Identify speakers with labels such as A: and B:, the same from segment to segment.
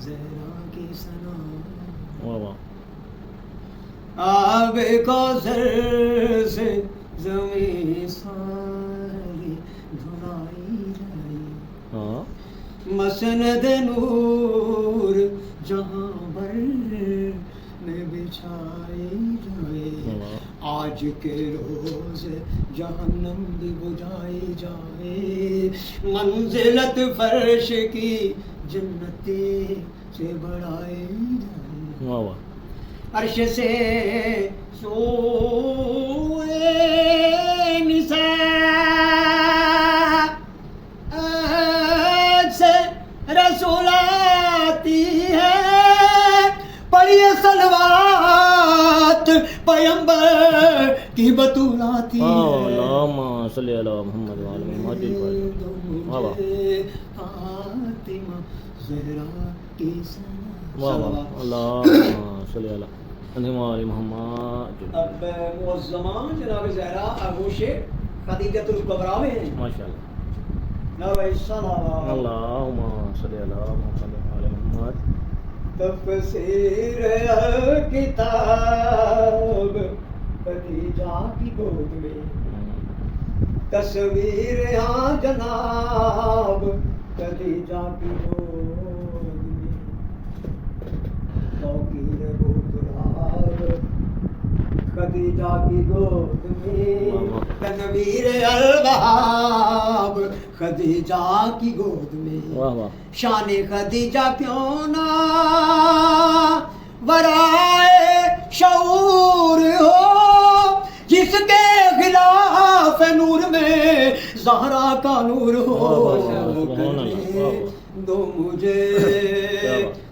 A: زہرا کی ثنا
B: واہ واہ
A: آب کوثر سے زمین ساری دھلائی جائے
B: ہاں
A: مسند نور جہاں بھر میں بچھائی جائے آج کے روز جہنم بھی بجھائی جائے منزلت فرش کی جنتی سے بڑھائی جائے
B: واہ واہ
A: عرش سے سوئے نساء سے رسول آتی ہے پڑھیے صلوات پیمبر کی بطول آتی ہے
B: اللہم صلی علی محمد وعلی محمد واہ واہ
A: فاطمہ زہرا کی ثنا
B: واہ واہ اللہم صلی علی محمد
A: اب معظمہ جناب زہرا آغوش خدیجۃ الکبریٰ میں ہیں
B: ماشاء اللہ اللہم صلی علی محمد وعلی محمد
A: تفسیر کتاب خدیجہ کی گود میں تصویر ہاں جناب خدیجہ کی گود میں توقیر بودراب خدیجہ کی گود میں تنویر الوہاب خدیجہ کی گود میں
B: واہ واہ
A: شان خدیجہ کیوں نہ ورائے شعور ہو جس کے خلاف نور میں زہرا کا نور ہو دو مجھے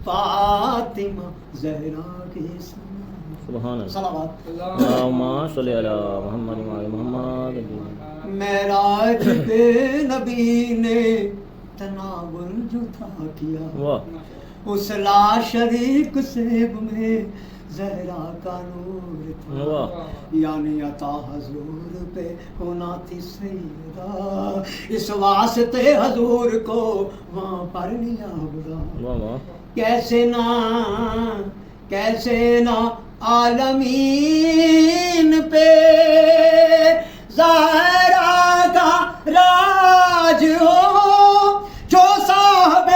A: فاطمہ زہرا کی ثنا
B: سبحان اللہ
A: صلوات
B: اللہم صلی علی محمد وعلی محمد
A: معراج پہ نبی نے تناول جو تھا کیا
B: واہ
A: اس لا شریک سیب میں زہرا کا نور تھا
B: واہ
A: یعنی عطا حضور پہ ہونا تھی سیدہ اس واسطے حضور کو وہاں پر لیا برا
B: واہ واہ
A: کیسے نہ عالمین پہ زہرا کا راج ہو جو صاحب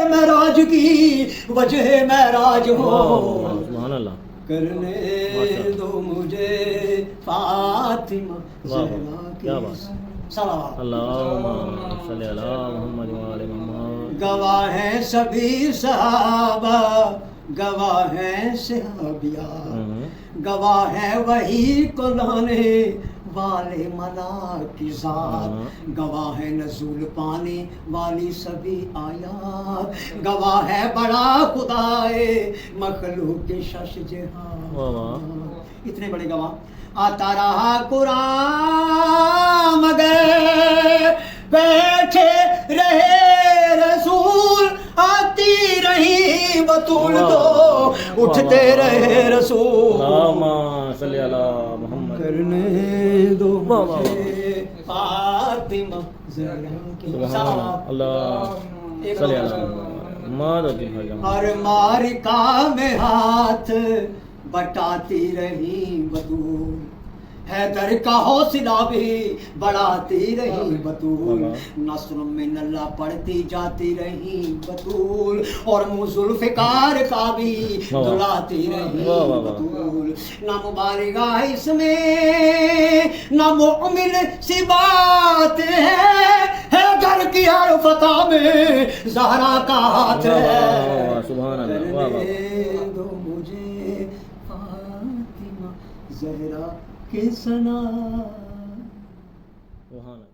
A: معراج کی وجہ معراج ہو
B: سبحان اللہ
A: کرنے دو مجھے فاطمہ زہرا کی صلوات
B: اللہم صلی علی محمد وعلی محمد
A: گواہ ہیں سبھی صحابہ گواہ ہیں صحابیہ گواہ ہے وہی کو لانے والے ملاک کی ذات گواہ ہے نزول پانے والی سبھی آیات گواہ ہے بڑا خدائے مخلوق کے شش جہاں اتنے بڑے گواہ آتا رہا قرآن مگر بیٹھے رہے رسول آتی رہی بطول تو اٹھتے رہے رسول
B: اللہم صلی علی محمد
A: کرنے دو مجھے فاطمہ زہرا کی ثنا
B: اللہ صلی علی محمد
A: ہر مارکا میں ہاتھ بٹاتی رہی بطول حیدر کا حوصلہ بھی بڑھاتی رہی بطول نصر من اللہ پڑھتی جاتی رہی بطول اور منہ ذوالفقار کا بھی دلاتی رہی بطول نہ مبالغہ اس میں نہ معمل سی بات ہے گھر کی ہر فتح میں زہرا کا ہاتھ ہے
B: سبحان اللہ
A: کرنے دو مجھے فاطمہ زہرا کی ثنا
B: سبحان اللہ